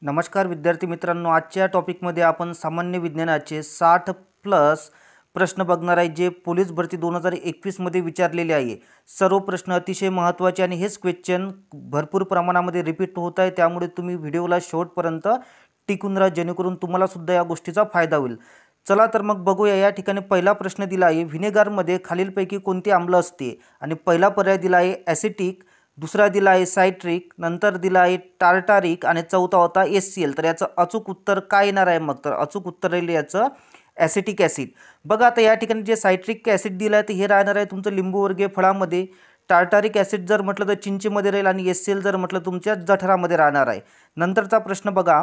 नमस्कार विद्यार्थी मित्रांनो, आजच्या टॉपिकमध्ये आपण सामान्य विज्ञानाचे 60+ प्रश्न बघणार आहे, जे पोलीस भरती 2021 मध्ये विचारलेले आहे। सर्व प्रश्न अतिशय महत्त्वाचे आणि हेच क्वेश्चन भरपूर प्रमाणामध्ये रिपीट होत आहे, त्यामुळे तुम्ही व्हिडिओला शेवटपर्यंत टिकून राहा, जेणेकरून तुम्हाला सुद्धा या गोष्टीचा फायदा होईल। चला तर मग बघूया। या ठिकाणी पहिला प्रश्न दिला आहे, व्हिनेगारमध्ये खालीलपैकी कोणते आम्ल असते? आणि पहिला पर्याय दिला आहे ॲसिटिक, दुसरा दिला आहे सायट्रिक, नंतर दिला आहे टार्टारिक आणि चौथा होता HCl। तर याचं अचूक उत्तर काय येणार आहे? मग तर अचूक उत्तर राहील याचं ॲसिटिक ॲसिड। बघा आता या ठिकाणी जे सायट्रिक ॲसिड दिलं आहे तर हे राहणार आहे तुमचं लिंबूवर्गीय फळामध्ये, टार्टारिक ॲसिड जर म्हटलं तर चिंचेमध्ये राहील आणि HCl जर म्हटलं तुमच्या जठरामध्ये राहणार आहे। नंतरचा प्रश्न बघा,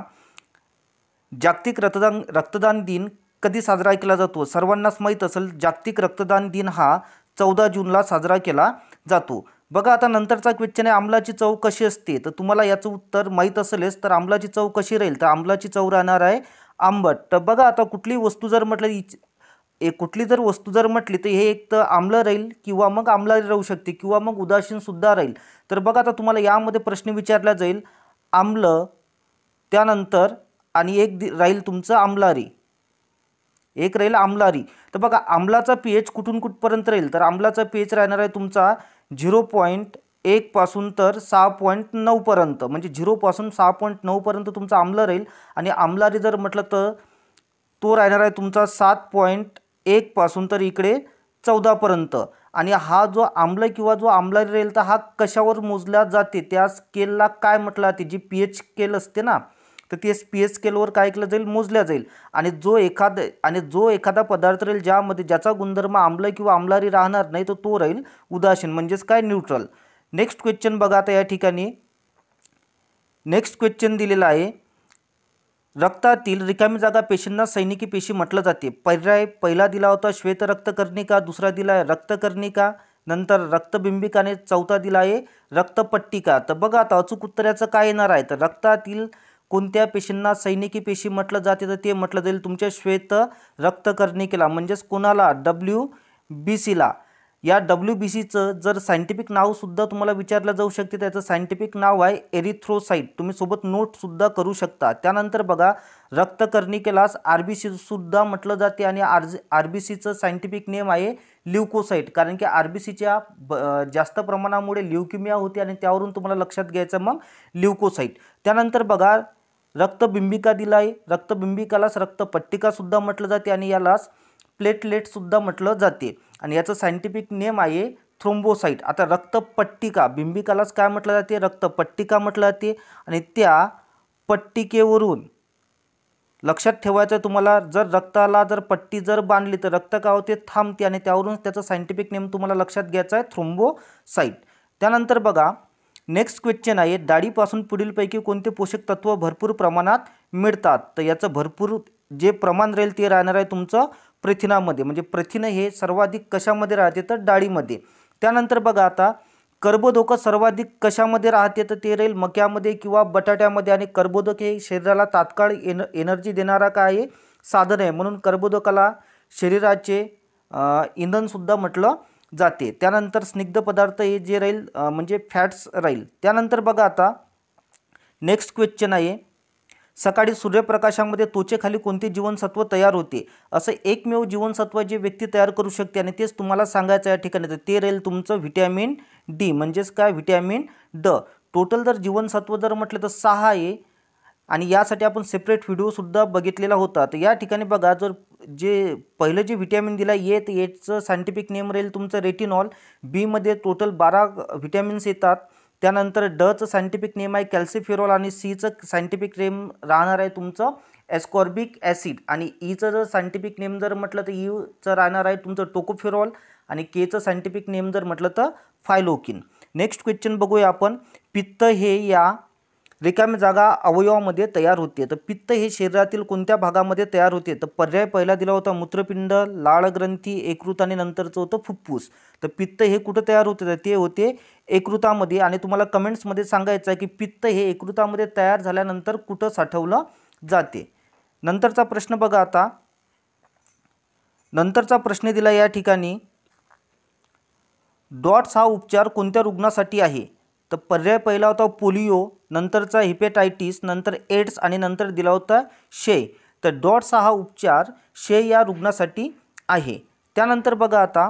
जागतिक रक्तदान दिन कधी साजरा केला जातो? सर्वांनाच माहीत असेल, जागतिक रक्तदान दिन हा 14 जूनला साजरा केला जातो। बघा आता नंतरचा क्वेश्चन आहे, आम्लाची चव कशी असते? तर तुम्हाला याचं उत्तर माहीत असेलच, तर आम्लाची चव कशी राहील? तर आम्लाची चव राहणार आहे आंबट। तर बघा आता कुठली वस्तू जर म्हटली तर हे एक तर आम्ल राहील किंवा मग आम्लारी राहू शकते किंवा मग उदासीन सुद्धा राहील। तर बघा आता तुम्हाला यामध्ये प्रश्न विचारला जाईल आम्ल, त्यानंतर आणि एक राहील तुमचं आम्लारी, एक राहील आम्लारी। तर बघा आम्लाचा pH कुठून कुठपर्यंत राहील? तर आम्लाचा pH राहणार आहे तुमचा 0.1 पासून तर 6.9 पर्यंत, म्हणजे 0 पासून 6.9 पर्यंत तुमचा आम्ल राहील। आणि आम्लारी जर म्हटलं तर तो राहणार आहे तुमचा 7.1 पासून तर इकडे 14 पर्यंत। आणि हा जो आम्ल किंवा जो आम्लारी राहील तर हा कशावर मोजला जाते? त्या स्केलला काय म्हटलं जाते? जी pH स्केल असते ना, तर ते pH स्केलवर काय केलं जाईल? मोजल्या जाईल। आणि जो एखादा पदार्थ राहील ज्याचा गुणधर्म आम्ल किंवा आम्लारी राहणार नाही, तर तो राहील उदासीन, म्हणजेच काय न्यूट्रल। नेक्स्ट क्वेश्चन बघा आता या ठिकाणी, नेक्स्ट क्वेश्चन दिलेला आहे, रक्तातील रिकामी जागा पेशींना सैनिकी पेशी म्हटलं जाते। पर्याय पहिला दिला होता श्वेत रक्तकर्णिका, दुसरा दिला आहे रक्तकर्णिका, नंतर रक्तबिंबिका आणि चौथा दिला आहे रक्तपट्टिका। तर बघा आता अचूक उत्तराचं काय येणार आहे? तर रक्तातील कोणत्या पेशींना सैनिकी पेशी म्हटलं जाते? तर ते म्हटलं जाईल तुमच्या श्वेत रक्तकर्णिकेला, म्हणजेच कोणाला? WBCला। या WBCचं जर सायंटिफिक नाव सुद्धा तुम्हाला विचारलं जाऊ शकते, त्याचं सायंटिफिक नाव आहे एरिथ्रोसाइट, तुम्ही सोबत नोट सुद्धा करू शकता। त्यानंतर बघा रक्तकर्णिकेलाच RBC सुद्धा म्हटलं जाते आणि RBCचं सायंटिफिक नेम आहे ल्युकोसाइट, कारण की RBCच्या जास्त प्रमाणामुळे ल्युकेमिया होते आणि त्यावरून तुम्हाला लक्षात घ्यायचं मग ल्युकोसाइट। त्यानंतर बघा रक्तबिंबिका दिला आहे, रक्तबिंबिकालाच रक्तपट्टिका सुद्धा म्हटलं जाते आणि यालाच प्लेटलेट सुद्धा म्हटलं जाते आणि याचं सायंटिफिक नेम आहे थ्रोम्बोसाइट। आता रक्तपट्टिका, बिंबिकालाच काय म्हटलं जाते? रक्तपट्टिका म्हटलं जाते। आणि त्या पट्टिकेवरून लक्षात ठेवायचं तुम्हाला, जर रक्ताला जर पट्टी जर बांधली तर रक्त काय होते? थांबते आणि त्यावरून त्याचं सायंटिफिक नेम तुम्हाला लक्षात घ्यायचं आहे थ्रोम्बोसाइट। त्यानंतर बघा नेक्स्ट क्वेश्चन आहे, डाळीपासून पुढीलपैकी कोणते पोषक तत्व भरपूर प्रमाणात मिळतात? तर याचं भरपूर जे प्रमाण राहील ते राहणार आहे तुमचं प्रथिनामध्ये, म्हणजे प्रथिन हे सर्वाधिक कशामध्ये राहते? तर डाळीमध्ये। त्यानंतर बघा आता कर्बोदक सर्वाधिक कशामध्ये राहते? तर ते राहील मक्यामध्ये किंवा बटाट्यामध्ये। आणि कर्बोदक हे शरीराला तात्काळ एनर्जी देणारा काय आहे? साधन आहे, म्हणून कर्बोदकाला शरीराचे इंधनसुद्धा म्हटलं जाते। त्यानंतर स्निग्ध पदार्थ हे जे राहील म्हणजे फॅट्स राहील। त्यानंतर बघा आता नेक्स्ट क्वेश्चन आहे, सकाळी सूर्यप्रकाशामध्ये त्वचेखाली कोणते जीवनसत्व तयार होते? असं एकमेव जीवनसत्व जे व्यक्ती तयार करू शकते आणि तेच तुम्हाला सांगायचं या ठिकाणी, तर ते राहील तुमचं व्हिटॅमिन D, म्हणजेच काय? Vitamin D। टोटल जर जीवनसत्व जर म्हटलं तर 6 आहे आणि यासाठी आपण सेपरेट व्हिडिओसुद्धा बघितलेला होता। तर या ठिकाणी बघा जर जे पहिलं जे व्हिटॅमिन दिला एचं सायंटिफिक नेम राहील तुमचं रेटिनॉल, बीमध्ये टोटल 12 व्हिटॅमिन्स येतात। त्यानंतर डचं सायंटिफिक नेम आहे कॅल्सिफेरॉल आणि सीचं सायंटिफिक नेम राहणार आहे तुमचं एस्कॉर्बिक ॲसिड। आणि ईचं जर सायंटिफिक नेम जर म्हटलं तर ईचं राहणार आहे तुमचं टोकोफेरॉल आणि केचं सायंटिफिक नेम जर म्हटलं तर फायलोकिन। नेक्स्ट क्वेश्चन बघूया आपण, पित्त हे या रिकाम्या जागा अवयवामध्ये तयार होते, तर पित्त हे शरीरातील कोणत्या भागामध्ये तयार होते? तर पर्याय पहिला दिला होता मूत्रपिंड, लाळग्रंथी, यकृत आणि नंतरचं होतं फुफ्फुस। तर पित्त हे कुठं तयार होते? तर ते होते यकृतामध्ये। आणि तुम्हाला कमेंट्समध्ये सांगायचं आहे की पित्त हे यकृतामध्ये तयार झाल्यानंतर कुठं साठवलं जाते? नंतरचा प्रश्न बघा आता, नंतरचा प्रश्न दिला या ठिकाणी, डॉट्स हा उपचार कोणत्या रुग्णासाठी आहे? तर पर्याय पहिला होता पोलिओ, नंतरचा हिपॅटायटिस, नंतर एड्स आणि नंतर दिला होता क्षय. तर डॉट्स हा उपचार क्षय या रुग्णासाठी आहे. त्यानंतर बघा आता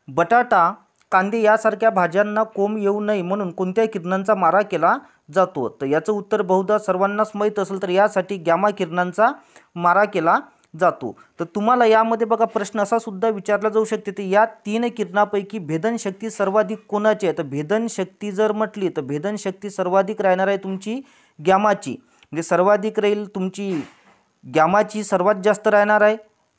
बटाटा, कांदे यासारख्या भाज्यांना कोंब येऊ नये म्हणून कोणत्या किरणांचा मारा केला जातो? तर याचं उत्तर बहुधा सर्वांनाच माहीत असेल, तर यासाठी गॅमा किरणांचा मारा केला जातो. तर तुम्हाला यामध्ये बघा प्रश्न असा सुद्धा विचारला जाऊ शकते, तर या 3 किरणापैकी भेदनशक्ती सर्वाधिक कोणाची आहे? तर भेदनशक्ती जर म्हटली तर भेदनशक्ती सर्वाधिक राहणार आहे तुमची गॅमाची, म्हणजे सर्वाधिक राहील तुमची गॅमाची, सर्वात जास्त राहणार आहे.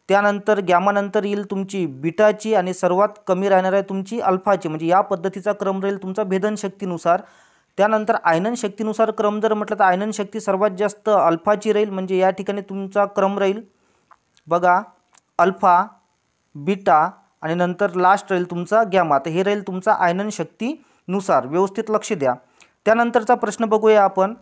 त्यानंतर गॅमानंतर येईल तुमची बीटाची आणि सर्वात कमी राहणार आहे तुमची अल्फाची, म्हणजे या पद्धतीचा क्रम राहील तुमचा भेदनशक्तीनुसार. त्यानंतर आयनन शक्तीनुसार क्रम जर म्हटलं तर आयनन शक्ती सर्वात जास्त अल्फाची राहील, म्हणजे या ठिकाणी तुमचा क्रम राहील बघा अल्फा, बीटा आणि नंतर लास्ट राहील तुमचा गॅमा. तर हे राहील तुमचा आयनन शक्तीनुसार, व्यवस्थित लक्ष द्या. त्यानंतरचा प्रश्न बघूया आपण,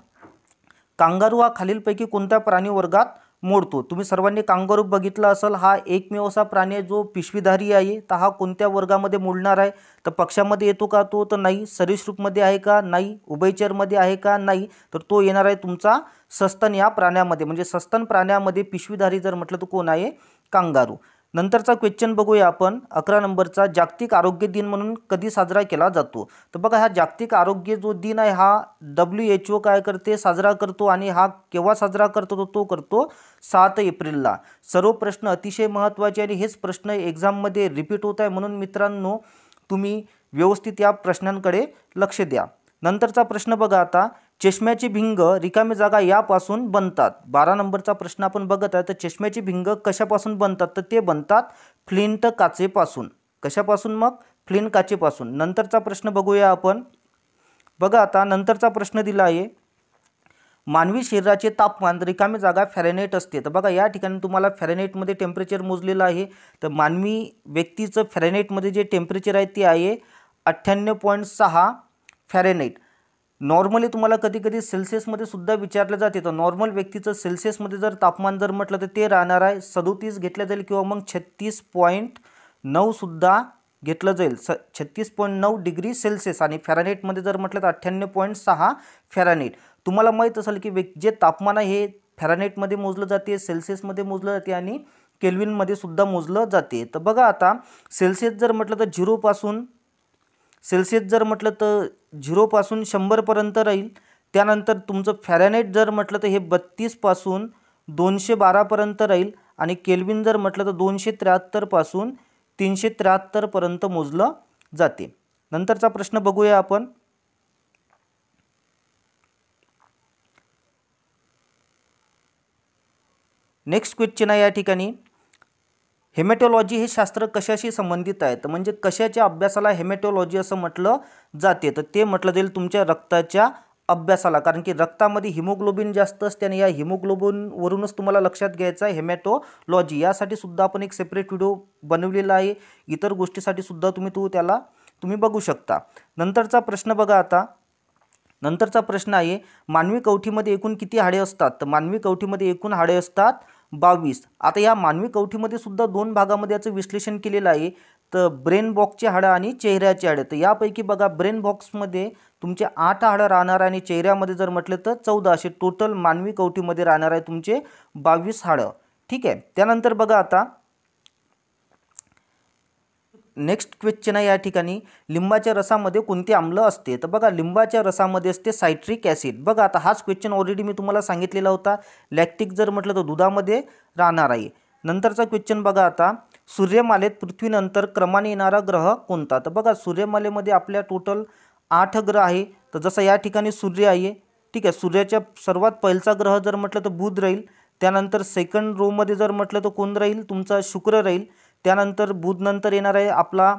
कांगारू हा खालीलपैकी कोणत्या प्राणी वर्गात मोडतो? तुम्ही सर्वांनी कांगारू बघितला असेल, हा एकमेव असा प्राणी आहे जो पिशवीधारी आहे. तर हा कोणत्या वर्गामध्ये मोडणार आहे? तर पक्ष्यामध्ये येतो का तो? तर नाही. सरीसृपमध्ये आहे का? नाही. उभयचरमध्ये आहे का? नाही. तर तो येणार आहे तुमचा सस्तन या प्राण्यामध्ये, म्हणजे सस्तन प्राण्यामध्ये पिशवीधारी जर म्हटलं तर कोण आहे? कांगारू. नंतरचा क्वेश्चन बघूया आपण 11 नंबरचा, जागतिक आरोग्य दिन म्हणून कधी साजरा केला जातो? तर बघा हा जागतिक आरोग्य जो दिन आहे हा WHO काय करते? साजरा करतो. आणि हा केव्हा साजरा करतो? तो करतो 7 एप्रिलला. सर्व प्रश्न अतिशय महत्त्वाचे आणि हेच प्रश्न एक्झाममध्ये रिपीट होत आहे, म्हणून मित्रांनो तुम्ही व्यवस्थित या प्रश्नांकडे लक्ष द्या. नंतरचा प्रश्न बघा आता, चष्म्याची भिंग रिकामी जागा यापासून बनतात. 12 नंबरचा प्रश्न आपण बघत आहे. तर चष्म्याची भिंग कशापासून बनतात? तर ते बनतात फ्लिंट काचेपासून. कशापासून? मग फ्लिंट काचेपासून. नंतरचा प्रश्न बघूया आपण, बघा आता नंतरचा प्रश्न दिला आहे, मानवी शरीराचे तापमान रिकामी जागा फॅरेनहाइट असते. तर बघा या ठिकाणी तुम्हाला फॅरेनहाइटमध्ये टेम्परेचर मोजलेलं आहे. तर मानवी व्यक्तीचं फॅरेनहाइटमध्ये जे टेम्परेचर आहे ते आहे 98.6 फॅरेनहाइट. नॉर्मली तुम्हाला कधी कधी सेल्सिअसमध्ये सुद्धा विचारलं जाते. तर नॉर्मल व्यक्तीचं सेल्सिअसमध्ये जर तापमान जर म्हटलं तर ते राहणार आहे 37 घेतलं जाईल, किंवा मग 36.9 सुद्धा घेतलं जाईल, 36.9 डिग्री सेल्सिअस. आणि फॅरेनहाइटमध्ये जर म्हटलं तर 98.6 फॅरेनहाइट. तुम्हाला माहीत असेल की जे तापमान आहे हे फॅरेनहाइटमध्ये मोजलं जाते, सेल्सिअसमध्ये मोजलं जाते आणि केल्विनमध्ये सुद्धा मोजलं जाते. तर बघा आता सेल्सिअस जर म्हटलं तर 0 पासून 100पर्यंत राहील. त्यानंतर तुमचं फॅरेनहाइट जर म्हटलं तर हे 32 पासून 212पर्यंत राहील. आणि केल्विन जर म्हटलं तर 273 पासून 373 पर्यंत मोजलं जाते. नंतरचा प्रश्न बघूया आपण, नेक्स्ट क्वेश्चन आहे या ठिकाणी, हेमॅटॉलॉजी हे शास्त्र कशाशी संबंधित आहे? तर म्हणजे कशाच्या अभ्यासाला हेमॅटॉलॉजी असं म्हटलं जाते? तर ते म्हटलं जाईल तुमच्या रक्ताच्या अभ्यासाला, कारण की रक्तामध्ये हिमोग्लोबिन जास्त असते आणि या हिमोग्लोबिनवरूनच तुम्हाला लक्षात घ्यायचं आहे हेमॅटॉलॉजी. यासाठी सुद्धा आपण एक सेपरेट व्हिडिओ बनवलेला आहे, इतर गोष्टीसाठी सुद्धा तुम्ही बघू शकता. नंतरचा प्रश्न बघा आता, नंतरचा प्रश्न आहे, मानवी कवठीमध्ये एकूण किती हाडे असतात? तर मानवी कवठीमध्ये एकूण हाडे असतात 22. आता या मानवी कवठीमध्ये सुद्धा 2 भागामध्ये याचं विश्लेषण केलेलं आहे. तर ब्रेन बॉक्सचे हाडं आणि चेहऱ्याचे हाडं. तर यापैकी बघा ब्रेन बॉक्समध्ये तुमचे 8 हाडं राहणार आणि चेहऱ्यामध्ये जर म्हटलं तर 14. असे टोटल मानवी कवठीमध्ये राहणार आहे तुमचे 22 हाडं. ठीक आहे. त्यानंतर बघा आता नेक्स्ट क्वेश्चन आहे या ठिकाणी, लिंबाच्या रसामध्ये कोणते आम्ल असते? तर बघा लिंबाच्या रसामध्ये असते सायट्रिक ॲसिड. बघा आता हाच क्वेश्चन ऑलरेडी मी तुम्हाला सांगितलेला होता. लॅक्टिक जर म्हटलं तर दुधामध्ये राहणार आहे. नंतरचा क्वेश्चन बघा आता, सूर्यमालेत पृथ्वीनंतर क्रमाने येणारा ग्रह कोणता? तर बघा सूर्यमालेमध्ये आपल्या टोटल 8 ग्रह आहे. तर जसं या ठिकाणी सूर्य आहे, ठीक आहे, सूर्याच्या सर्वात पहिलचा ग्रह जर म्हटलं तर बुध राहील. त्यानंतर सेकंड रोमध्ये जर म्हटलं तर कोण राहील? तुमचा शुक्र राहील. त्यानंतर बुध नंतर येणार आहे आपला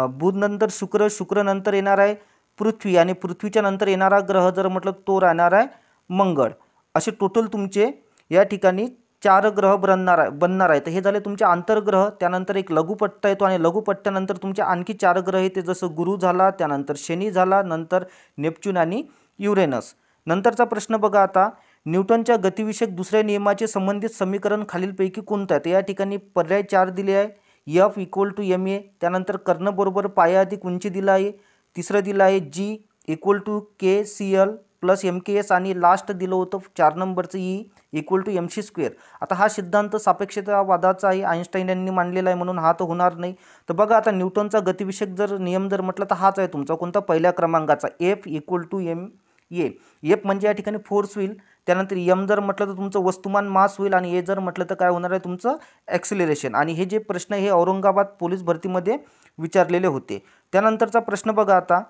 बुध नंतर शुक्र नंतर येणार आहे पृथ्वी, आणि पृथ्वीच्या नंतर येणारा ग्रह जर म्हटलं तो राहणार आहे मंगळ. असे टोटल तुमचे या ठिकाणी 4 ग्रह बनणार आहे. तर हे झाले तुमचे आंतरग्रह. त्यानंतर एक लघुपट्टा येतो आणि लघुपट्ट्यानंतर तुमचे आणखी 4 ग्रह येते, जसं गुरु झाला, त्यानंतर शनी झाला, नंतर नेपच्यून आणि युरेनस. नंतरचा प्रश्न बघा आता, न्यूटनच्या गतिविषयक दुसऱ्या नियमाचे संबंधित समीकरण खालीलपैकी कोणतं आहे? तर या ठिकाणी पर्याय 4 दिले आहे, F = ma. त्यानंतर कर्ण बरोबर पाया अधिक उंची दिला आहे. तिसरं दिलं आहे G equal to KCl plus MKS आणि लास्ट दिलं होतं 4 नंबरचं E इक्वल टू MC². आता हा सिद्धांत सापेक्षतावादाचा आहे, आईन्स्टाईन यांनी मांडलेला आहे, म्हणून हा तर होणार नाही. तर बघा आता न्यूटनचा गतिविषयक जर नियम जर म्हटलं तर हाच आहे तुमचा कोणता पहिल्या क्रमांकाचा F equal to MA. F म्हणजे या ठिकाणी फोर्स होईल, त्यानंतर M जर म्हटलं तर तुमचं वस्तुमान मास होईल आणि A जर म्हटलं तर काय होणार आहे तुमचं ॲक्सिलरेशन. आणि हे जे प्रश्न हे औरंगाबाद पोलीस भरतीमध्ये विचारलेले होते. त्यानंतरचा प्रश्न बघा आता,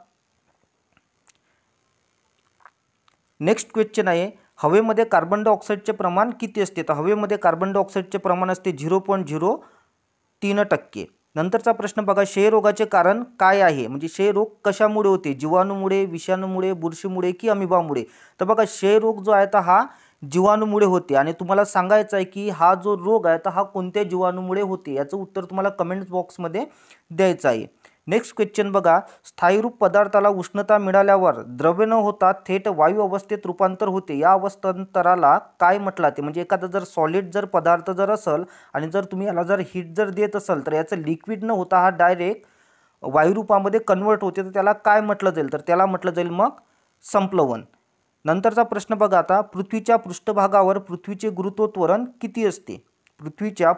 नेक्स्ट क्वेश्चन आहे, हवेमध्ये कार्बन डायऑक्साईडचे प्रमाण किती असते? तर हवेमध्ये कार्बन डायऑक्साईडचे प्रमाण असते 0.03%. नंतरचा प्रश्न बघा, क्षयरोगाचे कारण काय आहे? म्हणजे क्षयरोग कशामुळे होते? जीवाणूमुळे, विषाणूमुळे, बुरशीमुळे की अमिबामुळे? तर बघा क्षयरोग जो आहे तर हा जीवाणूमुळे होते आणि तुम्हाला सांगायचं आहे की हा जो रोग आहे तर हा कोणत्या जीवाणूमुळे होते, याचं उत्तर तुम्हाला कमेंट्स बॉक्समध्ये द्यायचं आहे. नेक्स्ट क्वेश्चन बघा, स्थायीरूप पदार्थाला उष्णता मिळाल्यावर द्रव्य न होता थेट वायू अवस्थेत रूपांतर होते, या अवस्थांतराला काय म्हटलं जाते? म्हणजे एखादा जर सॉलिड जर पदार्थ जर असेल आणि जर तुम्ही याला जर हीट जर देत असाल तर याचं लिक्विड न होता हा डायरेक्ट वायुरूपामध्ये कन्वर्ट होते, तर त्याला काय म्हटलं जाईल? तर त्याला म्हटलं जाईल मग संप्लवन. नंतरचा प्रश्न बघा आता, पृथ्वीच्या पृष्ठभागावर पृथ्वीचे गुरुत्व त्वरण किती असते? पृथ्वीच्या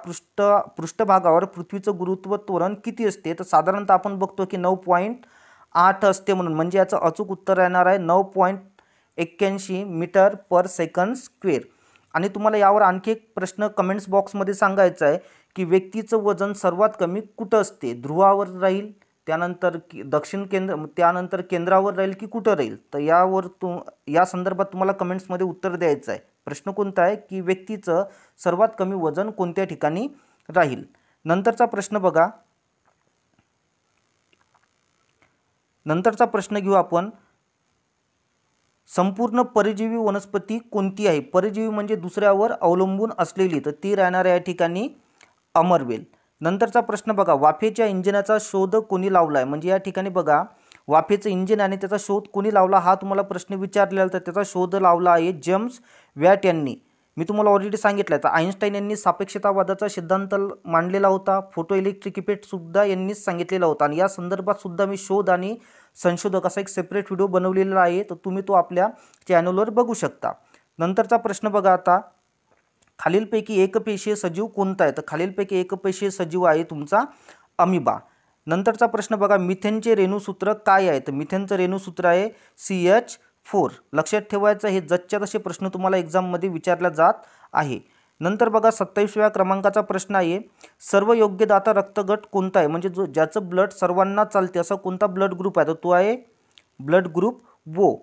पृष्ठभागावर पृथ्वीचं गुरुत्व त्वरण किती असते? तर साधारणतः आपण बघतो की 9.8 असते म्हणून, म्हणजे याचं अचूक उत्तर येणार आहे 9.81 मीटर पर सेकंड स्क्वेअर. आणि तुम्हाला यावर आणखी एक प्रश्न कमेंट्स बॉक्समध्ये सांगायचा आहे की व्यक्तीचं वजन सर्वात कमी कुठं असते? ध्रुवावर राहील, त्यानंतर दक्षिण केंद्र, त्यानंतर केंद्रावर राहील की कुठं राहील? तर यावर या संदर्भात तुम्हाला कमेंट्समध्ये उत्तर द्यायचं आहे. प्रश्न कोणता आहे की व्यक्तीचं सर्वात कमी वजन कोणत्या ठिकाणी राहील? नंतरचा प्रश्न बघा, नंतरचा प्रश्न घेऊ आपण, संपूर्ण परजीवी वनस्पती कोणती आहे? परजीवी म्हणजे दुसऱ्यावर अवलंबून असलेली, तर ती राहणार या ठिकाणी अमरवेल. नंतरचा प्रश्न बघा, वाफेच्या इंजिनाचा शोध कोणी लावला आहे? म्हणजे या ठिकाणी बघा वाफेचं इंजिन आणि त्याचा शोध कोणी लावला हा तुम्हाला प्रश्न विचारलेला, तर त्याचा शोध लावला आहे जेम्स वॅट यांनी. मी तुम्हाला ऑलरेडी सांगितलं आहे, तर आईन्स्टाईन यांनी सापेक्षतावादाचा सिद्धांत मांडलेला होता, फोटो इलेक्ट्रिक इफेक्ट सुद्धा यांनीच सांगितलेला होता आणि या संदर्भात सुद्धा मी शोध आणि संशोधक असा एक सेपरेट व्हिडिओ बनवलेला आहे, तर तुम्ही तो आपल्या चॅनलवर बघू शकता. नंतरचा प्रश्न बघा आता, खालीलपैकी एकपेशीय सजीव कोणता आहे? तर खालीलपैकी एकपेशीय सजीव आहे तुमचा अमिबा. नंतरचा प्रश्न बघा, मिथेनचे रेणुसूत्र काय आहे? तर मिथेनचं रेणुसूत्र आहे CH4. लक्षात ठेवायचं, हे जतच्या तसे प्रश्न तुम्हाला एक्झाममध्ये विचारला जात आहे. नंतर बघा 27व्या क्रमांकाचा प्रश्न आहे, सर्व योग्यदाता रक्तगट कोणता आहे? म्हणजे जो ज्याचं ब्लड सर्वांना चालते असा कोणता ब्लड ग्रुप आहे? तर तो आहे ब्लड ग्रुप O.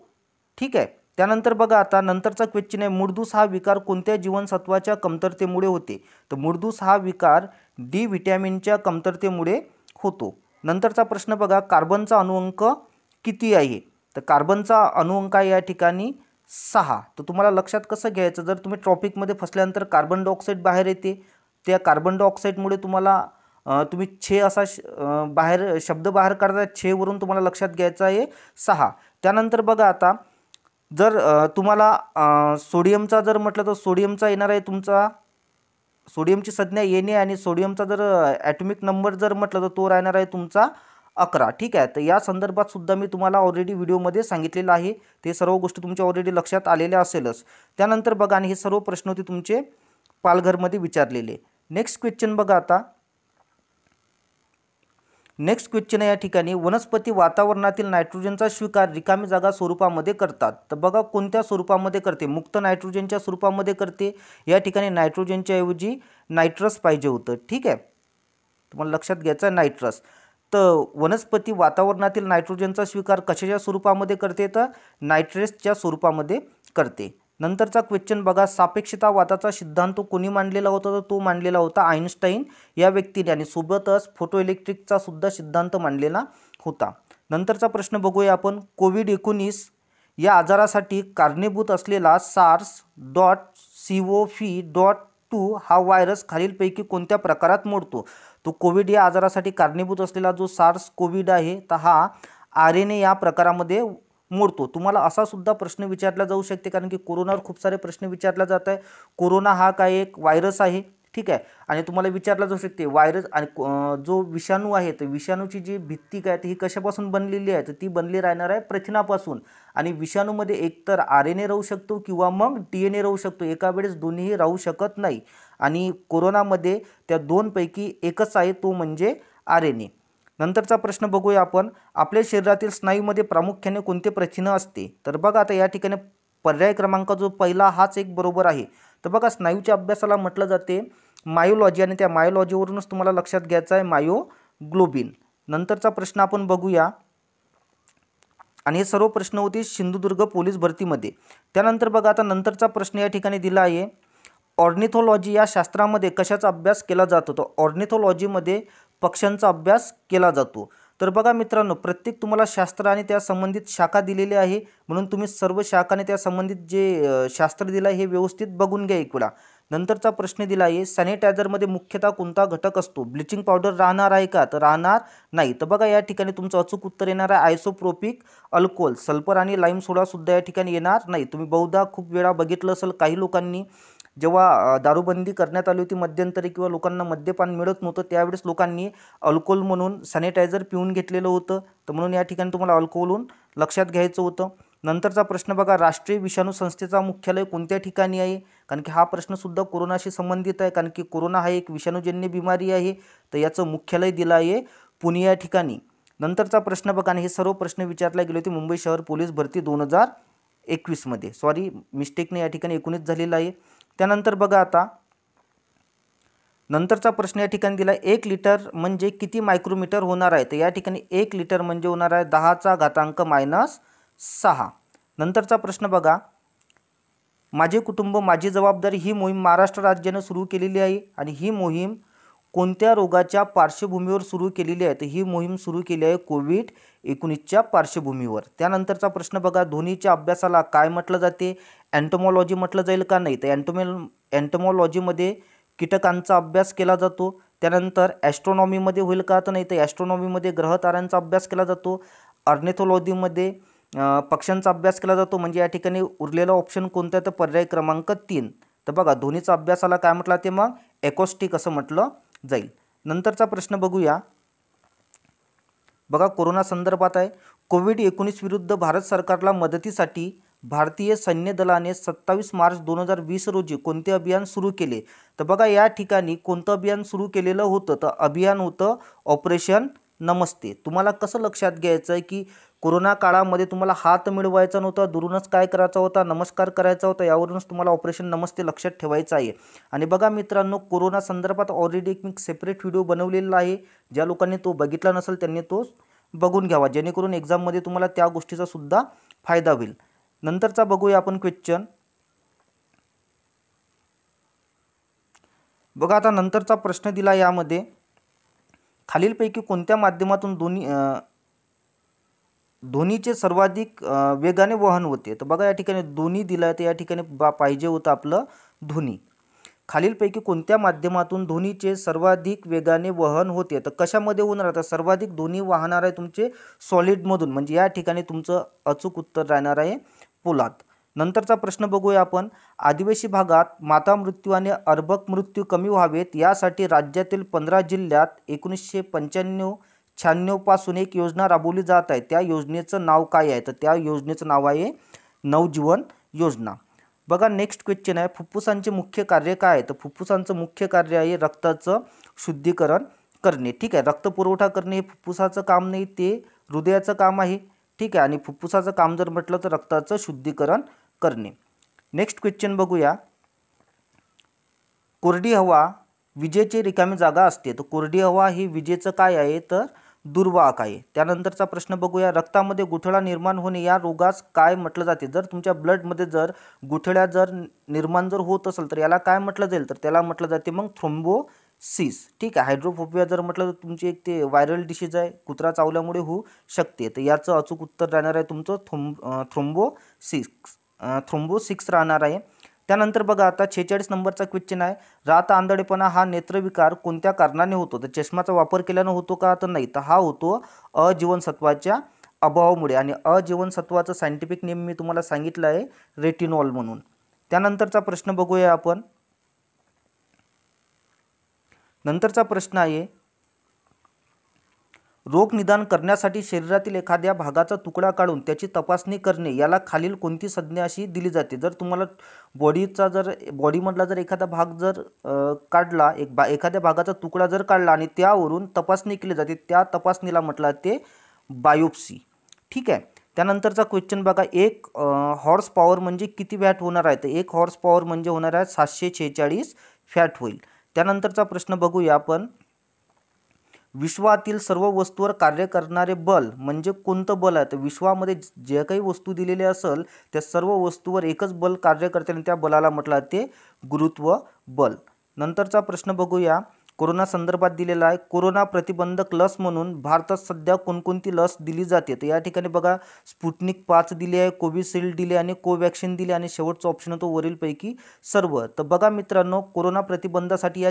ठीक आहे. त्यानंतर बघा आता नंतरचा क्वेश्चन आहे, मुळदूस हा विकार कोणत्या जीवनसत्वाच्या कमतरतेमुळे होते? तर मुळदूस हा विकार D व्हिटॅमिनच्या कमतरतेमुळे होतो. नंतरचा प्रश्न बघा, कार्बनचा अणुअंक किती आहे? तर कार्बनचा अणुअंक आहे या ठिकाणी 6. तर तुम्हाला लक्षात कसं घ्यायचं, जर तुम्ही टॉपिकमध्ये फसल्यानंतर कार्बन डायऑक्साईड बाहेर येते, त्या कार्बन डायऑक्साईडमुळे तुम्हाला तुम्ही छे असा बाहेर शब्द बाहेर काढता, छेवरून तुम्हाला लक्षात घ्यायचं आहे 6. त्यानंतर बघा आता, जर तुम्हाला सोडियमचा जर म्हटलं तर सोडियमचा येणार आहे तुमचा, सोडियमची संज्ञा येणे आणि सोडियमचा जर ॲटॉमिक नंबर जर म्हटलं तर तो राहणार आहे तुमचा 11. ठीक आहे. तर या संदर्भात सुद्धा मी तुम्हाला ऑलरेडी व्हिडिओमध्ये सांगितलेलं आहे, ते सर्व गोष्टी तुमच्या ऑलरेडी लक्षात आलेल्या असेलच. त्यानंतर बघा, आणि हे सर्व प्रश्न होते तुमचे पालघरमध्ये विचारलेले. नेक्स्ट क्वेश्चन बघा आता, नेक्स्ट क्वेश्चन आहे या ठिकाणी, वनस्पती वातावरणातील नायट्रोजनचा स्वीकार रिकामी जागा स्वरूपामध्ये करतात. तर बघा कोणत्या स्वरूपामध्ये करते? मुक्त नायट्रोजनच्या स्वरूपामध्ये करते. या ठिकाणी नायट्रोजनच्या ऐवजी नायट्रस पाहिजे होतं. ठीक आहे, तुम्हाला लक्षात घ्यायचं आहे नायट्रस. तर वनस्पती वातावरणातील नायट्रोजनचा स्वीकार कशाच्या स्वरूपामध्ये करते? तर नायट्रेसच्या स्वरूपामध्ये करते. नंतरचा क्वेश्चन बघा, सापेक्षतावादाचा सिद्धांत कोणी मांडलेला होता? तर तो मांडलेला होता आईन्स्टाईन या व्यक्तीने, आणि सोबतच फोटो इलेक्ट्रिकचा सुद्धा सिद्धांत मांडलेला होता. नंतरचा प्रश्न बघूया आपण, कोविड-19 या आजारासाठी कारणीभूत असलेला SARS.CoV.2 हा व्हायरस खालीलपैकी कोणत्या प्रकारात मोडतो? तो कोविड या आजारासाठी कारणीभूत असलेला जो सार्स कोविड आहे तर हा RNA या प्रकारामध्ये मोडतो. तुम्हाला असा सुद्धा प्रश्न विचारला जाऊ शकते, कारण की कोरोनावर खूप सारे प्रश्न विचारला जात आहे. कोरोना हा काय एक व्हायरस आहे, ठीक आहे. आणि तुम्हाला विचारला जाऊ शकते व्हायरस आणि जो विषाणू आहे तर विषाणूची जी भित्ती काय तर ही कशापासून बनलेली आहे तर ती बनली राहणार आहे प्रथिनापासून. आणि विषाणूमध्ये एकतर RNA राहू शकतो किंवा मग DNA राहू शकतो, एका वेळेस दोन्हीही राहू शकत नाही. आणि कोरोनामध्ये त्या दोनपैकी एकच आहे, तो म्हणजे RNA. नंतरचा प्रश्न बघूया आपण, आपल्या शरीरातील स्नायूमध्ये प्रामुख्याने कोणते प्रथिन असते. तर बघा आता या ठिकाणी पर्याय क्रमांक जो पहिला हाच एक बरोबर आहे. तर बघा स्नायूच्या अभ्यासाला म्हटलं जाते मायोलॉजी आणि त्या मायोलॉजीवरूनच तुम्हाला लक्षात घ्यायचं आहे मायोग्लोबिन. नंतरचा प्रश्न आपण बघूया आणि हे सर्व प्रश्न होते सिंधुदुर्ग पोलीस भरतीमध्ये. त्यानंतर बघा आता नंतरचा प्रश्न या ठिकाणी दिला आहे, ऑर्निथोलॉजी या शास्त्रामध्ये कशाचा अभ्यास केला जातो. तर ऑर्निथोलॉजीमध्ये पक्ष्यांचा अभ्यास केला जातो. तर बघा मित्रांनो, प्रत्येक तुम्हाला शास्त्र आणि त्या संबंधित शाखा दिलेली आहे, म्हणून तुम्ही सर्व शाखा आणि त्या संबंधित जे शास्त्र दिलं आहे हे व्यवस्थित बघून घ्या एक वेळा. नंतरचा प्रश्न दिला आहे, सॅनिटायझरमध्ये मुख्यतः कोणता घटक असतो. ब्लिचिंग पावडर राहणार आहे का तर राहणार नाही. तर बघा या ठिकाणी तुमचं अचूक उत्तर येणार आहे आयसोप्रोपिक अल्कोहोल. सल्फर आणि लाईम सोडा सुद्धा या ठिकाणी येणार नाही. तुम्ही बहुधा खूप वेळा बघितलं असेल, काही लोकांनी जेव्हा दारूबंदी करण्यात आली होती मध्यंतरी किंवा लोकांना मद्यपान मिळत नव्हतं त्यावेळेस लोकांनी अल्कोहोल म्हणून सॅनिटायझर पिऊन घेतलेलं होतं. तर म्हणून या ठिकाणी तुम्हाला अल्कोहोलहून लक्षात घ्यायचं होतं. नंतरचा प्रश्न बघा, राष्ट्रीय विषाणू संस्थेचा मुख्यालय कोणत्या ठिकाणी आहे. कारण की हा प्रश्नसुद्धा कोरोनाशी संबंधित आहे, कारण की कोरोना हा एक विषाणूजन्य बिमारी आहे. तर याचं मुख्यालय दिलं आहे पुणे या ठिकाणी. नंतरचा प्रश्न बघा, आणि हे सर्व प्रश्न विचारले गेले होते मुंबई शहर पोलीस भरती 2021मध्ये. सॉरी मिस्टेकने या ठिकाणी 19 झालेलं आहे. त्यानंतर बघा आता नंतरचा प्रश्न या ठिकाणी दिला, 1 लिटर म्हणजे किती मायक्रोमीटर होणार आहे. तर या ठिकाणी 1 लिटर म्हणजे होणार आहे 10⁻⁻6. नंतरचा प्रश्न बघा, माझे कुटुंब माझी जबाबदारी ही मोहीम महाराष्ट्र राज्याने सुरू केलेली आहे आणि ही मोहीम कोणत्या रोगाच्या पार्श्वभूमीवर सुरू केलेली आहे. तर ही मोहीम सुरू केली आहे कोविड-19च्या पार्श्वभूमीवर. त्यानंतरचा प्रश्न बघा, ध्वनीच्या अभ्यासाला काय म्हटलं जाते. एंटोमॉलॉजी म्हटलं जाईल का नाही. तर एंटोमॉलॉजीमध्ये कीटकांचा अभ्यास केला जातो. त्यानंतर ॲस्ट्रॉनॉमीमध्ये होईल का तर नाही. तर ॲस्ट्रॉनॉमीमध्ये ग्रहताऱ्यांचा अभ्यास केला जातो. ऑर्निथोलॉजीमध्ये पक्ष्यांचा अभ्यास केला जातो. म्हणजे या ठिकाणी उरलेला ऑप्शन कोणता तर पर्याय क्रमांक 3. तर बघा ध्वनीचा अभ्यासाला काय म्हटलं ते मग एकॉस्टिक असं म्हटलं जाईल. नंतरचा प्रश्न बघूया, बघा कोरोना संदर्भात आहे, कोविड-19 विरुद्ध भारत सरकारला मदतीसाठी भारतीय सैन्य दलाने 27 मार्च 2020 रोजी कोणते अभियान सुरू केले. तर बघा या ठिकाणी कोणतं अभियान सुरू केलेलं होतं. तर अभियान होतं ऑपरेशन नमस्ते. तुम्हाला कसं लक्षात घ्यायचं आहे की कोरोना काळामध्ये तुम्हाला हात मिळवायचा नव्हता, दुरूनच काय करायचा होता, नमस्कार करायचा होता. यावरूनच तुम्हाला ऑपरेशन नमस्ते लक्षात ठेवायचं आहे. आणि बघा मित्रांनो, कोरोना संदर्भात ऑलरेडी एक मी सेपरेट व्हिडिओ बनवलेला आहे. ज्या लोकांनी तो बघितला नसेल त्यांनी तो बघून घ्यावा, जेणेकरून एक्झाममध्ये तुम्हाला त्या गोष्टीचा सुद्धा फायदा होईल. नंतरचा बघूया आपण क्वेश्चन. बघा आता नंतरचा प्रश्न दिला, यामध्ये खालीलपैकी कोणत्या माध्यमातून ध्वनीचे सर्वाधिक वेगाने वहन होते. तर बघा या ठिकाणी ध्वनी दिला आहे, तर या ठिकाणी पाहिजे होतं आपलं ध्वनी. खालीलपैकी कोणत्या माध्यमातून ध्वनीचे सर्वाधिक वेगाने वहन होते. तर कशामध्ये होणार. आता सर्वाधिक ध्वनी वाहणार आहे तुमचे सॉलिडमधून, म्हणजे या ठिकाणी तुमचं अचूक उत्तर राहणार आहे पोलाद. नंतरचा प्रश्न बघूया आपण, आदिवासी भागात माता मृत्यू आणि अर्भक मृत्यू कमी व्हावेत यासाठी राज्यातील 15 जिल्ह्यात 1995-96 पासून एक योजना राबवली जात आहे. त्या योजनेचं नाव काय आहे. तर त्या योजनेचं नाव आहे नवजीवन योजना. बघा नेक्स्ट क्वेश्चन आहे, फुफ्फुसांचे मुख्य कार्य काय आहे. तर फुफ्फुसांचं मुख्य कार्य आहे रक्ताचं शुद्धीकरण करणे. ठीक आहे, रक्तपुरवठा करणे हे फुफ्फुसाचं काम नाही, ते हृदयाचं काम आहे. ठीक आहे, आणि फुफ्फुसाचं काम जर म्हटलं तर रक्ताचं शुद्धीकरण करणे. नेक्स्ट क्वेश्चन बघूया, कोरडी हवा विजेची रिकामी जागा असते. तर कोरडी हवा ही विजेचं काय आहे तर दुर्वाहक आहे. त्यानंतरचा प्रश्न बघूया, रक्तामध्ये गुठळा निर्माण होणे या रोगास काय म्हटलं जाते. जर तुमच्या ब्लडमध्ये जर गुठळ्या जर निर्माण जर होत असेल तर याला काय म्हटलं जाईल. तर त्याला म्हटलं जाते मग थ्रोम्बोसिस. ठीक आहे, हायड्रोफोबिया जर म्हटलं तर तुमची एक ते व्हायरल डिसीज आहे, कुत्रा चावल्यामुळे होऊ शकते. तर याचं अचूक उत्तर राहणार आहे तुमचं थ्रोम्बोसिस राहणार आहे. त्यानंतर बघा आता 46 नंबरचा क्वेश्चन आहे, रात आंधळेपणा हा नेत्रविकार कोणत्या कारणाने होतो. तर चष्माचा वापर केल्यानं होतो का तर नाही. तर हा होतो अजीवनसत्वाच्या अभावामुळे, आणि अजीवनसत्वाचं सायंटिफिक नेम मी तुम्हाला सांगितलं आहे रेटिनॉल म्हणून. त्यानंतरचा प्रश्न बघूया आपण, नंतरचा प्रश्न आहे, रोग निदान करण्यासाठी शरीरातील एखाद्या भागाचा तुकडा काढून त्याची तपासणी करणे याला खालील कोणती संज्ञा अशी दिली जाते? जर तुम्हाला बॉडीमधला जर एखादा भाग जर काढला, एखाद्या भागाचा तुकडा जर काढला आणि त्यावरून तपासणी केली जाते, त्या तपासणीला म्हटलं ते बायोप्सी. ठीक आहे. त्यानंतरचा क्वेश्चन बघा, एक हॉर्स पॉवर म्हणजे किती वॅट होणार आहे? तर एक हॉर्स पॉवर म्हणजे होणार आहे 746 वॅट होईल. त्यानंतरचा प्रश्न बघूया आपण, विश्वातील सर्व वस्तूवर कार्य करणारे बल म्हणजे कोणतं बल आहे? तर विश्वामध्ये जे काही वस्तू दिलेले असेल त्या सर्व वस्तूवर एकच बल कार्य करते आणि त्या बलाला म्हटलं ते गुरुत्व बल. नंतरचा प्रश्न बघूया, कोरोना संदर्भात दिलेला आहे, कोरोना प्रतिबंधक लस म्हणून भारतात सध्या कोणकोणती लस दिली जाते? तर या ठिकाणी बघा, स्पुटनिक 5 दिली आहे, कोविशिल्ड दिली आणि कोवॅक्सिन दिली आणि शेवटचा ऑप्शन होतो वरीलपैकी सर्व. तर बघा मित्रांनो, कोरोना प्रतिबंधासाठी या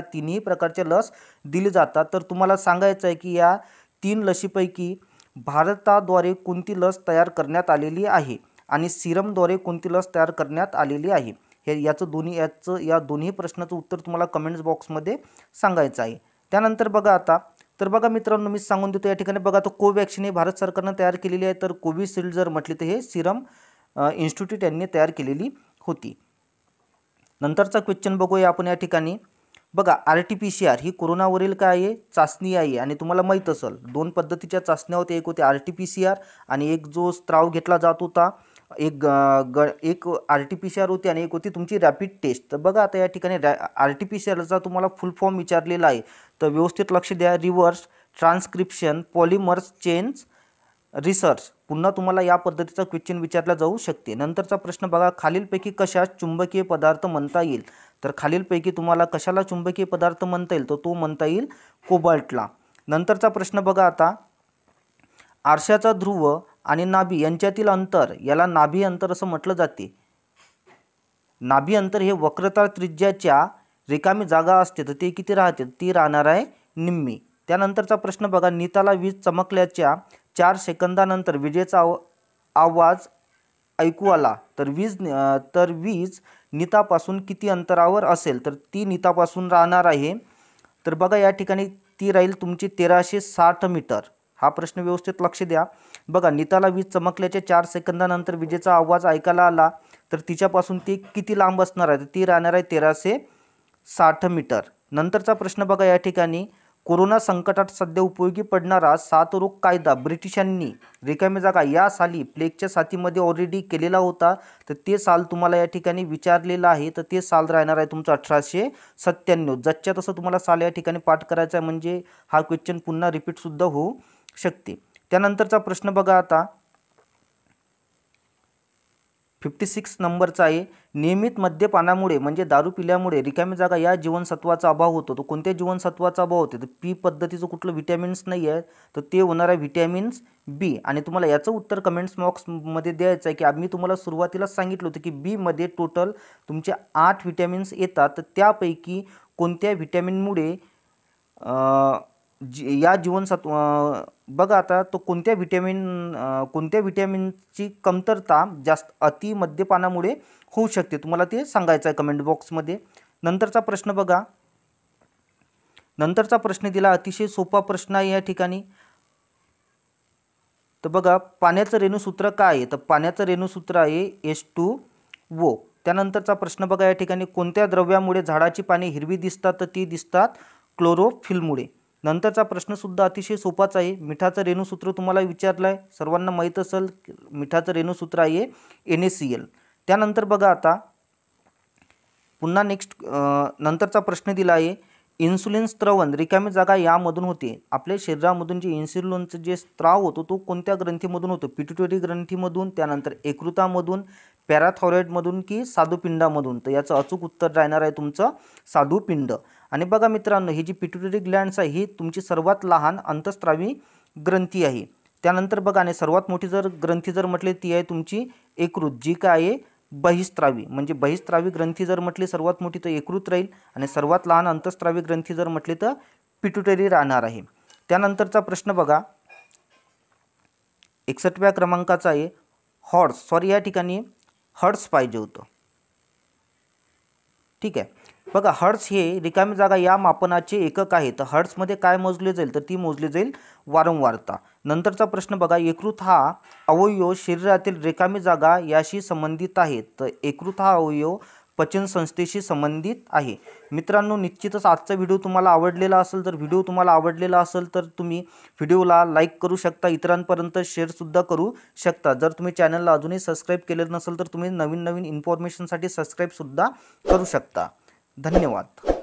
तिन्ही प्रकारच्या लस दिली जातात. तर तुम्हाला सांगायचं आहे की या 3 लसीपैकी भारताद्वारे कोणती लस तयार करण्यात आलेली आहे आणि सिरमद्वारे कोणती लस तयार करण्यात आलेली आहे? या दोन्ही प्रश्नाचं उत्तर तुम्हाला कमेंट्स बॉक्समध्ये सांगायचं आहे. त्यानंतर बघा आता, तर बघा मित्रांनो, मी सांगून देतो या ठिकाणी बघा, तो कोवॅक्सिन हे भारत सरकारनं तयार केलेली आहे, तर कोविशिल्ड जर म्हटली तर हे सिरम इन्स्टिट्यूट यांनी तयार केलेली होती. नंतरचा क्वेश्चन बघूया आपण या ठिकाणी. बघा, RT-PCR ही कोरोनावरील काय आहे? चाचणी आहे आणि तुम्हाला माहीत असेल 2 पद्धतीच्या चाचण्या होत्या, एक होती RT-PCR आणि एक जो स्त्राव घेतला जात होता, एक RT-PCR होती आणि एक होती तुमची रॅपिड टेस्ट. तर बघा आता या ठिकाणी RT-PCRचा तुम्हाला फुल फॉर्म विचारलेला आहे, तर व्यवस्थित लक्ष द्या. Reverse transcription polymers chains research. पुन्हा तुम्हाला या पद्धतीचा क्वेश्चन विचारला जाऊ शकते. नंतरचा प्रश्न बघा, खालीलपैकी कशास चुंबकीय पदार्थ म्हणता येईल? तर खालीलपैकी तुम्हाला कशाला चुंबकीय पदार्थ म्हणता येईल? तर तो म्हणता येईल कोबाल्टला. नंतरचा प्रश्न बघा आता, आरशाचा ध्रुव आणि नाभी यांच्यातील अंतर याला नाभी अंतर असं म्हटलं जाते. नाभी अंतर हे वक्रता त्रिज्याच्या रिकामी जागा असते, तर ते किती राहते? ती राहणार आहे निम्मी. त्यानंतरचा प्रश्न बघा, निताला वीज चमकल्याच्या 4 सेकंदानंतर विजेचा आवाज ऐकू आला, तर वीज नितापासून किती अंतरावर असेल? तर ती नितापासून राहणार आहे, तर बघा या ठिकाणी ती राहील तुमची 1360 मीटर. हा प्रश्न व्यवस्थित लक्ष द्या. बघा, निताला वीज चमकल्याच्या 4 सेकंदानंतर विजेचा आवाज ऐकायला आला, तर तिच्यापासून ती किती लांब असणार आहे? तर ती राहणार आहे 1360 मीटर. नंतरचा प्रश्न बघा या ठिकाणी, कोरोना संकटात सध्या उपयोगी पडणारा साथरोग कायदा ब्रिटिशांनी रिकामी जागा या साली प्लेगच्या साथीमध्ये ऑलरेडी केलेला होता, तर ते साल तुम्हाला या ठिकाणी विचारलेलं आहे, तर ते साल राहणार आहे तुमचं 1897. जसच्या तसं तुम्हाला साल या ठिकाणी पाठ करायचा आहे, म्हणजे हा क्वेश्चन पुन्हा रिपीटसुद्धा होऊ शकते. त्यानंतरचा प्रश्न बघा आता 56 नंबरचा आहे, नियमित मद्यपानामुळे म्हणजे दारू पिल्यामुळे रिकामी जागा या जीवनसत्वाचा अभाव होतो. तो कोणत्या जीवनसत्वाचा अभाव होतो? तर पी पद्धतीचं कुठलं व्हिटॅमिन्स नाही आहे, तर ते होणार आहे व्हिटॅमिन्स बी. आणि तुम्हाला याचं उत्तर कमेंट्स बॉक्समध्ये द्यायचं आहे की आम्ही तुम्हाला सुरुवातीलाच सांगितलं होतं की बी मध्ये टोटल तुमचे 8 व्हिटॅमिन्स येतात, तर त्यापैकी कोणत्या व्हिटॅमिनमुळे या जीवनसत्व बघा आता, तो कोणत्या व्हिटॅमिनची कमतरता जास्त अति मद्यपानामुळे होऊ शकते, तुम्हाला ते सांगायचं आहे कमेंट बॉक्समध्ये. नंतरचा प्रश्न बघा, नंतरचा प्रश्न दिला, अतिशय सोपा प्रश्न आहे या ठिकाणी. तर बघा, पाण्याचं रेणुसूत्र काय आहे? तर पाण्याचं रेणुसूत्र आहे H2O. त्यानंतरचा प्रश्न बघा या ठिकाणी, कोणत्या द्रव्यामुळे झाडाची पाने हिरवी दिसतात? तर ती दिसतात क्लोरोफिलमुळे. नंतरचा प्रश्नसुद्धा अतिशय सोपाच आहे, मिठाचं रेणुसूत्र तुम्हाला विचारलं आहे, सर्वांना माहीत असेल मिठाचं रेणुसूत्र आहे NaCl. त्यानंतर बघा आता पुन्हा नंतरचा प्रश्न दिला आहे, इन्सुलिन स्त्रवण रिकामी जागा यामधून होते. आपल्या शरीरामधून जे इन्सुलिनचं जे स्त्राव होतो तो कोणत्या ग्रंथीमधून होतो? पिट्युटरी ग्रंथीमधून, त्यानंतर यकृतामधून, पॅराथायरॉइडमधून की स्वादुपिंडामधून? तर याचं अचूक उत्तर राहणार आहे तुमचं स्वादुपिंड. आणि बघा मित्रांनो, ही जी पिट्युटरी ग्लँड्स आहे ही तुमची सर्वात लहान अंतःस्रावी ग्रंथी आहे. त्यानंतर बघा, आणि सर्वात मोठी जर ग्रंथी जर म्हटली ती आहे तुमची यकृत, जी काय आहे बहिस्त्रावी. म्हणजे बहिस्त्रावी ग्रंथी जर म्हटली सर्वात मोठी तर यकृत राहील, आणि सर्वात लहान अंतःस्रावी ग्रंथी जर म्हटली तर पिट्युटरी राहणार आहे. त्यानंतरचा प्रश्न बघा 61व्या क्रमांकाचा आहे, या ठिकाणी हर्ट्स पाहिजे होतं. ठीक आहे. बघा हर्ट्स हे रिकामी जागा या मापनाचे एकक आहे. तर हर्ट्समध्ये काय मोजले जाईल तर ती मोजली जाईल वारंवारता. नंतरचा प्रश्न बघा, यकृत हा अवयव शरीरातील रिकामी जागा याशी संबंधित आहे. तर यकृत हा अवयव पचन संस्थेशी संबंधित आहे. मित्रांनो, निश्चितच आजचा व्हिडिओ तुम्हाला आवडलेला असेल तर तुम्ही व्हिडिओला लाईक करू शकता, इतरांपर्यंत शेअरसुद्धा करू शकता. जर तुम्ही चॅनलला अजूनही सबस्क्राईब केलेलं नसेल तर तुम्ही नवीन इन्फॉर्मेशनसाठी सबस्क्राईबसुद्धा करू शकता. धन्यवाद.